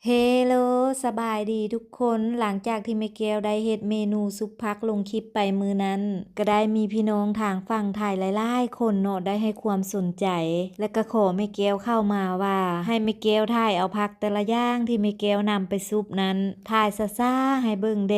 เฮโลสบายดีทุกคนหลังจากที่แม่แก้วได้เฮ็ดเมนูซุปผักลงคลิปไปมื้อนั้นก็ได้มีพี่น้องทางฝั่งไทยหลายๆคนเนาะได้ให้ความสนใจและก็ขอแม่แก้วเข้ามาว่าให้แม่แก้วถ่ายเอาผักแต่ละอย่างที่แม่แก้วนำไปซุปนั้นถ่ายซ่าๆให้เบิ่งแด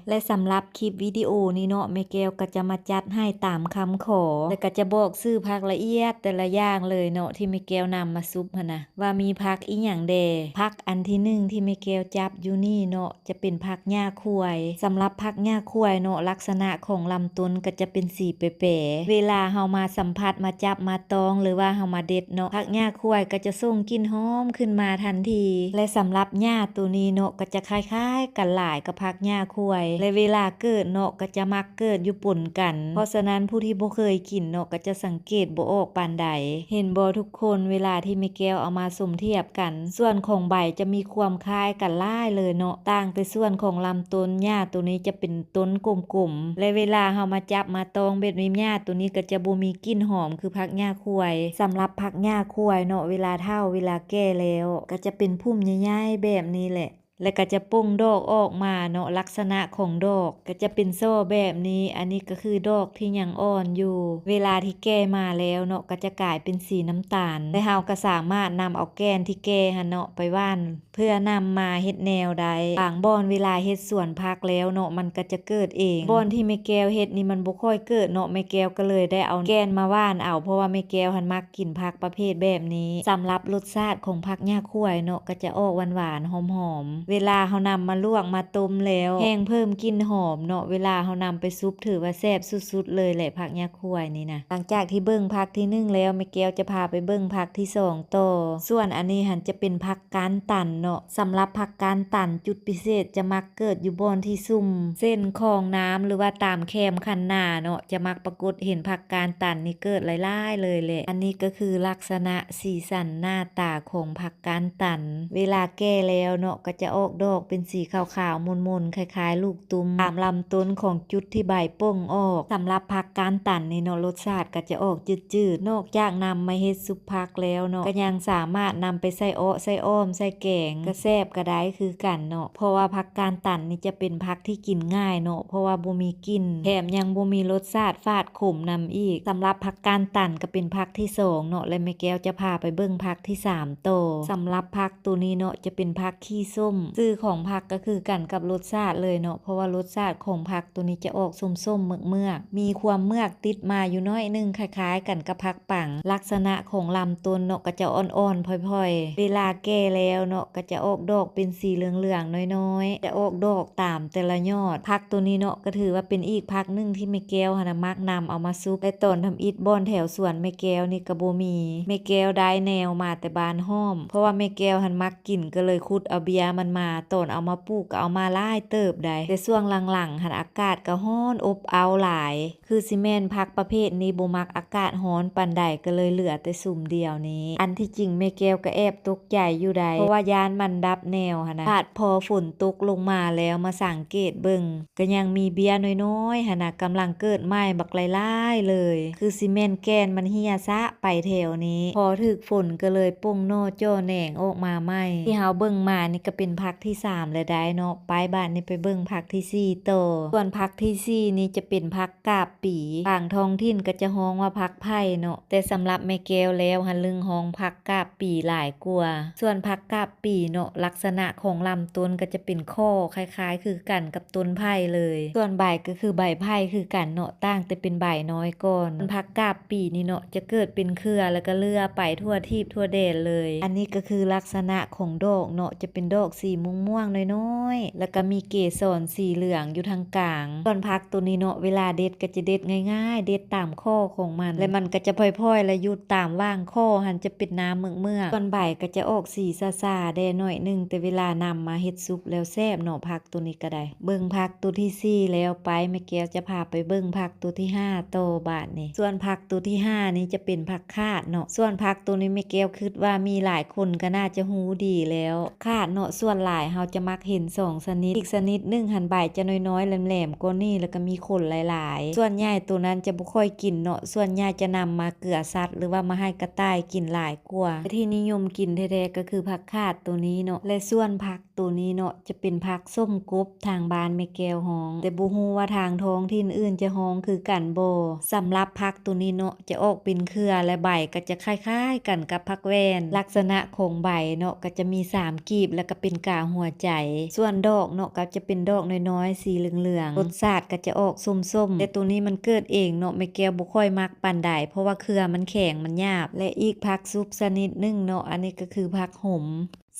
และสำหรับคลิปวิดีโอนี้เนาะแม่แก้วก็จะมาจัดให้ตามคำขอและก็จะบอกชื่อผักละเอียดแต่ละอย่างเลยเนาะที่แม่แก้วนำมาซุปหั่นนะว่ามีผักอีหยังแดผักอันที่ที่แม่แก้วจับอยู่นี่เนาะจะเป็นผักหญ้าควยสำหรับผักหญ้าควยเนาะลักษณะของลำต้นก็จะเป็นสีเป๋ๆเวลาเฮามาสัมผัสมาจับมาตองหรือว่าเฮามาเด็ดเนาะผักหญ้าควยก็จะส่งกลิ่นหอมขึ้นมาทันทีและสำหรับหญ้าตัวนี้เนาะก็จะคล้ายๆกันหลายกับผักหญ้าควยและเวลาเกิดเนาะก็จะมักเกิดอยู่ปนกันเพราะฉะนั้นผู้ที่บ่เคยกินเนาะก็จะสังเกตบ่ออกปานใดเห็นบ่ทุกคนเวลาที่แม่แก้วเอามาสมเทียบกันส่วนของใบจะมีความคล้ายกันหลายเลยเนาะต่างแต่ส่วนของลำต้นหญ้าตัวนี้จะเป็นต้นกลมๆและเวลาเฮามาจับมาตองเบ็ดมีหญ้าตัวนี้ก็จะบ่มีกลิ่นหอมคือผักหญ้าควยสำหรับผักหญ้าควยเนาะเวลาเฒ่าเวลาแก่แล้วก็จะเป็นพุ่มใหญ่ๆแบบนี้แหละแล้วก็จะป่งดอกออกมาเนาะลักษณะของดอกก็จะเป็นโซ่แบบนี้อันนี้ก็คือดอกที่ยังอ่อนอยู่เวลาที่แก่มาแล้วเนาะก็จะกลายเป็นสีน้ำตาลและเฮาก็สามารถนำเอาแกนที่แก่หั่นเนาะไปว่านเพื่อนำมาเฮ็ดแนวใดบางบ่อนเวลาเฮ็ดสวนผักแล้วเนาะมันก็จะเกิดเองบ่อนที่แม่แก้วเฮ็ดนี่มันบ่ค่อยเกิดเนาะแม่แก้วก็เลยได้เอาแกนมาว่านเอาเพราะว่าแม่แก้วหันมักกินผักประเภทแบบนี้สำหรับรสชาติของผักหญ้าควยเนาะก็จะออกหวานๆหอมๆเวลาเฮานำมาลวกมาต้มแล้วแห้งเพิ่มกลิ่นหอมเนาะเวลาเฮานำไปซุปถือว่าแซ่บสุดๆเลยแหละผักหญ้าควยนี่นะหลังจากที่เบิ่งผักที่1แล้วแม่แก้วจะพาไปเบิ่งผักที่2ต่อส่วนอันนี้หันจะเป็นผักก้านตันเนาะสำหรับผักก้านตันจุดพิเศษจะมักเกิดอยู่บอนที่ซุ่มเส้นคลองน้ำหรือว่าตามแคมคันนาเนาะจะมักปรากฏเห็นผักก้านตันนี่เกิดหลายๆเลยแหละอันนี้ก็คือลักษณะสีสันหน้าตาของผักก้านตันเวลาแก่แล้วเนาะก็จะออกดอกเป็นสีขาวๆมนๆคล้ายๆลูกตุ้มตามลำต้นของจุดที่ใบป่งออกสำหรับผักก้านตันนี่เนาะรสชาติก็จะออกจืดๆนอกจากนำมาเฮ็ดซุปผักแล้วเนาะก็ยังสามารถนำไปใส่ใส่อ้อมใส่แกงก็แซ่บก็ได้คือกันเนาะเพราะว่าผักก้านตันนี่จะเป็นผักที่กินง่ายเนาะเพราะว่าบ่มีกลิ่นแถมยังบ่มีรสชาติฝาดขมนำอีกสำหรับผักก้านตันก็เป็นผักที่2เนาะและแม่แก้วจะพาไปเบิ่งผักที่3ต่อสำหรับผักตัวนี้เนาะจะเป็นผักขี้ส้มชื่อของผักก็คือกันกับรสชาติเลยเนาะเพราะว่ารสชาติของผักตัวนี้จะออกส้มๆเมือกๆมีความเมือกติดมาอยู่น้อยนึงคล้ายๆกันกับผักปังลักษณะของลำต้นเนาะก็จะอ่อนๆพ่อยๆเวลาแก่แล้วเนาะก็จะออกดอกเป็นสีเหลืองๆน้อยๆจะออกดอกตามแต่ละยอดผักตัวนี้เนาะก็ถือว่าเป็นอีกผักนึงที่แม่แก้วหันมักนำเอามาซุปและตอนทำอิฐบ่อนแถวสวนแม่แก้วนี่ก็บ่มีแม่แก้วได้แนวมาแต่บานห้อมเพราะว่าแม่แก้วหันมักกินก็เลยขุดเอาเบียมันมาตอนเอามาปลูกก็เอามาหลายเติบได้แต่ช่วงหลังๆหันอากาศก็ร้อนอบอ้าวหลายคือสิแม่นผักประเภทนี้บ่มักอากาศร้อนปานใดก็เลยเหลือแต่สุ่มเดียวนี้อันที่จริงแม่แก้วก็แอบตกใจอยู่ใดเพราะว่ายานมันดับแนวหั่นนะพอฝนตกลงมาแล้วมาสังเกตเบิ่งก็ยังมีเบียน้อยๆหั่นน่ะกำลังเกิดใหม่บักหลายๆเลยคือสิแม่นแกนมันเหี่ยซะไปแถวนี้พอถึกฝนก็เลยป่งโนจ้อแหน่งออกมาใหม่ที่เฮาเบิ่งมานี่ก็เป็นผักที่3แล้วได้เนาะไปบ้านนี่ไปเบิ่งผักที่4ต่อส่วนผักที่4นี่จะเป็นผักกาบปีบางท้องถิ่นก็จะฮ้องว่าผักไผ่เนาะแต่สำหรับแม่แก้วแล้วหันลึงฮ้องผักกาบปีหลายกว่าส่วนผักกาบปีเนาะลักษณะของลำต้นก็จะเป็นข้อคล้ายๆคือกันกับต้นไผ่เลยส่วนใบก็คือใบไผ่คือกันเนาะต่างแต่เป็นใบน้อยก่อนผักกาบปีนี่เนาะจะเกิดเป็นเครือแล้วก็เลื่อไปทั่วทิพย์ทั่วแดนเลยอันนี้ก็คือลักษณะของดอกเนาะจะเป็นดอกสีม่วงๆน้อยๆแล้วก็มีเกสรสีเหลืองอยู่ทางกลางส่วนผักตัวนี้เนาะเวลาเด็ดก็จะเด็ดง่ายๆเด็ดตามข้อของมันและมันก็จะพลอยๆและอยู่ตามว่างข้อหันจะเป็นน้ำเมือกๆส่วนใบก็จะออกสีซ่าๆแดงหน่อยนึงแต่เวลานำมาเฮ็ดซุปแล้วแซ่บเนาะผักตัวนี้ก็ได้เบิ่งผักตัวที่4แล้วไปแม่แก้วจะพาไปเบิ่งผักตัวที่5ต่อบาดนี้ส่วนผักตัวที่5นี้จะเป็นผักคาดเนาะส่วนผักตัวนี้แม่แก้วคิดว่ามีหลายคนก็น่าจะฮู้ดีแล้วคาดเนาะส่วน หลายเฮาจะมักเห็น2ชนิดอีกชนิดหนึ่งหันใบจะน้อยๆแหลมๆกว่านี้แล้วก็มีขนหลายๆส่วนใหญ่ตัวนั้นจะบ่ค่อยกินเนาะส่วนใหญ่จะนำมาเกลือสัตว์หรือว่ามาให้กระต่ายกินหลายกว่าที่นิยมกินแท้ๆก็คือผักคาดตัวนี้เนาะและส่วนผักตัวนี้เนาะจะเป็นผักส้มกบทางบ้านแม่แก้วฮ้องแต่บ่ฮู้ว่าทางท้องถิ่นอื่นจะฮ้องคือกันบ่สำหรับผักตัวนี้เนาะจะออกเป็นเครือและใบก็จะคล้ายๆกันกับผักแวนลักษณะของใบเนาะก็จะมี3กีบแล้วก็เป็นกาหัวใจส่วนดอกเนาะก็จะเป็นดอกน้อยๆสีเหลืองๆรสชาติก็จะออกส้มๆแต่ตัวนี้มันเกิดเองเนาะแม่แก้วบ่ค่อยมักปานใดเพราะว่าเครือมันแข็งมันหยาบและอีกผักซุปชนิดหนึงเนาะอันนี้ก็คือผักหม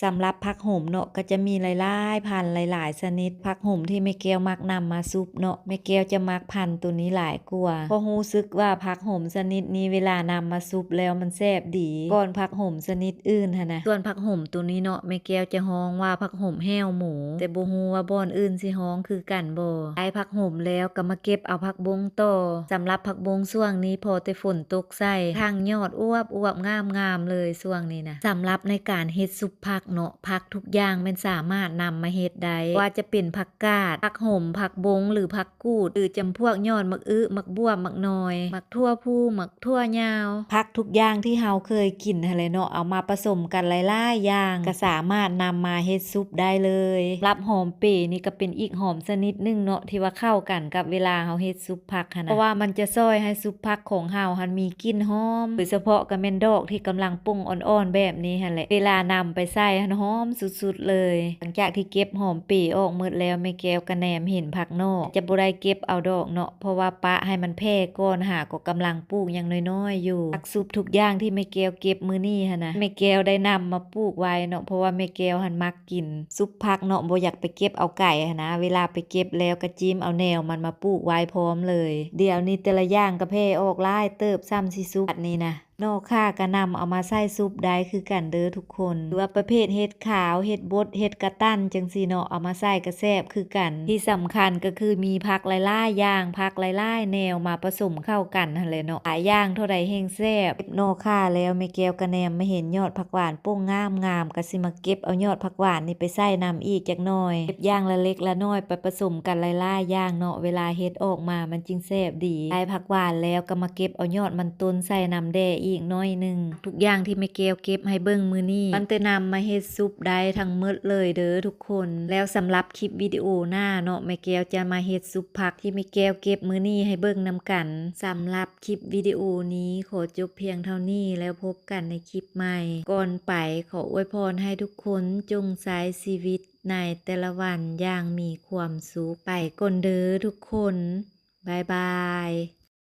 สำหรับผักโหมเนาะก็จะมีหลายๆพันธุ์หลายๆชนิดผักโหมที่แม่แก้วมักนำมาซุปเนาะแม่แก้วจะมักพันธุ์ตัวนี้หลายกว่าเพราะรู้สึกว่าผักโหมชนิดนี้เวลานำมาซุปแล้วมันแซ่บดีก่อนผักโหมชนิดอื่นหั่นนะส่วนผักโหมตัวนี้เนาะแม่แก้วจะฮ้องว่าผักโหมแห้วหมูแต่บ่ฮู้ว่าบ่อนอื่นสิฮ้องคือกันบ่ได้ผักโหมแล้วก็มาเก็บเอาผักบงต่อสำหรับผักบงช่วงนี้พอแต่ฝนตกใส่ทางยอดอวบงามๆเลยช่วงนี้นะสำหรับในการเฮ็ดซุปผักเนาะผักทุกอย่างมันสามารถนำมาเฮ็ดได้ว่าจะเป็นผักกาดผักโหมผักบงหรือผักกูดหรือจำพวกยอดมักมักบวบมักน้อยมักทั่วผู้มักทั่วยาวผักทุกอย่างที่เฮาเคยกินหั่นแหละเนาะเอามาผสมกันหลายๆอย่างก็สามารถนำมาเฮ็ดซุปได้เลยรับหอมเป๋นี่ก็เป็นอีกหอมชนิดนึงเนาะที่ว่าเข้ากันกับเวลาเฮาเฮ็ดซุปผักหั่นนะเพราะว่ามันจะช่วยให้ซุปผักของเฮาหันมีกลิ่นหอมโดยเฉพาะก็แม่นดอกที่กำลังป่งอ่อนๆแบบนี้หั่นแหละเวลานำไปใส่หันหอมสุดๆเลยหลังจากที่เก็บหอมปีออกหมดแล้วแม่แก้วก็แนมเห็นผักนอกจะบ่ได้เก็บเอาดอกเนาะเพราะว่าปะให้มันแพร่ก่อนหาก็กำลังปลูกอย่างน้อยๆอยู่ผักซุปทุกอย่างที่แม่แก้วเก็บมื้อนี้หั่นนะแม่แก้วได้นำมาปลูกไว้เนาะเพราะว่าแม่แก้วหันมักกินซุปผักเนาะบ่อยากไปเก็บเอาไก่หั่นนะเวลาไปเก็บแล้วก็จิ้มเอาแนวมันมาปลูกไว้พร้อมเลยเดี๋ยวนี้แต่ละอย่างก็แพร่ออกหลายเติบซ้ำสิซุปอันนี้นะนอกค่าก็นำเอามาใส่ซุปได้คือกันเด้อทุกคนหรือว่าประเภทเห็ดขาวเห็ดบดเห็ดกระตั้นจังซี่เนาะเอามาใส่ก็แซ่บคือกันที่สำคัญก็คือมีผักหลายๆอย่างผักหลายๆแนวมาผสมเข้ากันหั่นแหละเนาะหลายอย่างเท่าใดแฮงแซ่บนอกค่าแล้วแม่แก้วก็แนมมาเห็นยอดผักหวานโป้งงามๆก็สิมาเก็บเอายอดผักหวานนี่ไปใส่น้ำอีกจักหน่อยเก็บอย่างละเล็กละน้อยไปผสมกันหลายๆอย่างเนาะเวลาเฮ็ดออกมามันจึงแซ่บดีได้ผักหวานแล้วก็มาเก็บเอายอดมันต้นใส่น้ำแดอีกน้อยนึงทุกอย่างที่แม่แก้วเก็บให้เบิ่งมื้อนี้มันจะนำมาเฮ็ดซุปได้ทั้งหมดเลยเด้อทุกคนแล้วสำหรับคลิปวิดีโอหน้าเนาะแม่แก้วจะมาเฮ็ดซุปผักที่แม่แก้วเก็บมื้อนี้ให้เบิ่งนำกันสำหรับคลิปวิดีโอนี้ขอจบเพียงเท่านี้แล้วพบกันในคลิปใหม่ก่อนไปขออวยพรให้ทุกคนจงใช้ชีวิตในแต่ละวันอย่างมีความสุขไปก่อนเด้อทุกคนบ๊ายบาย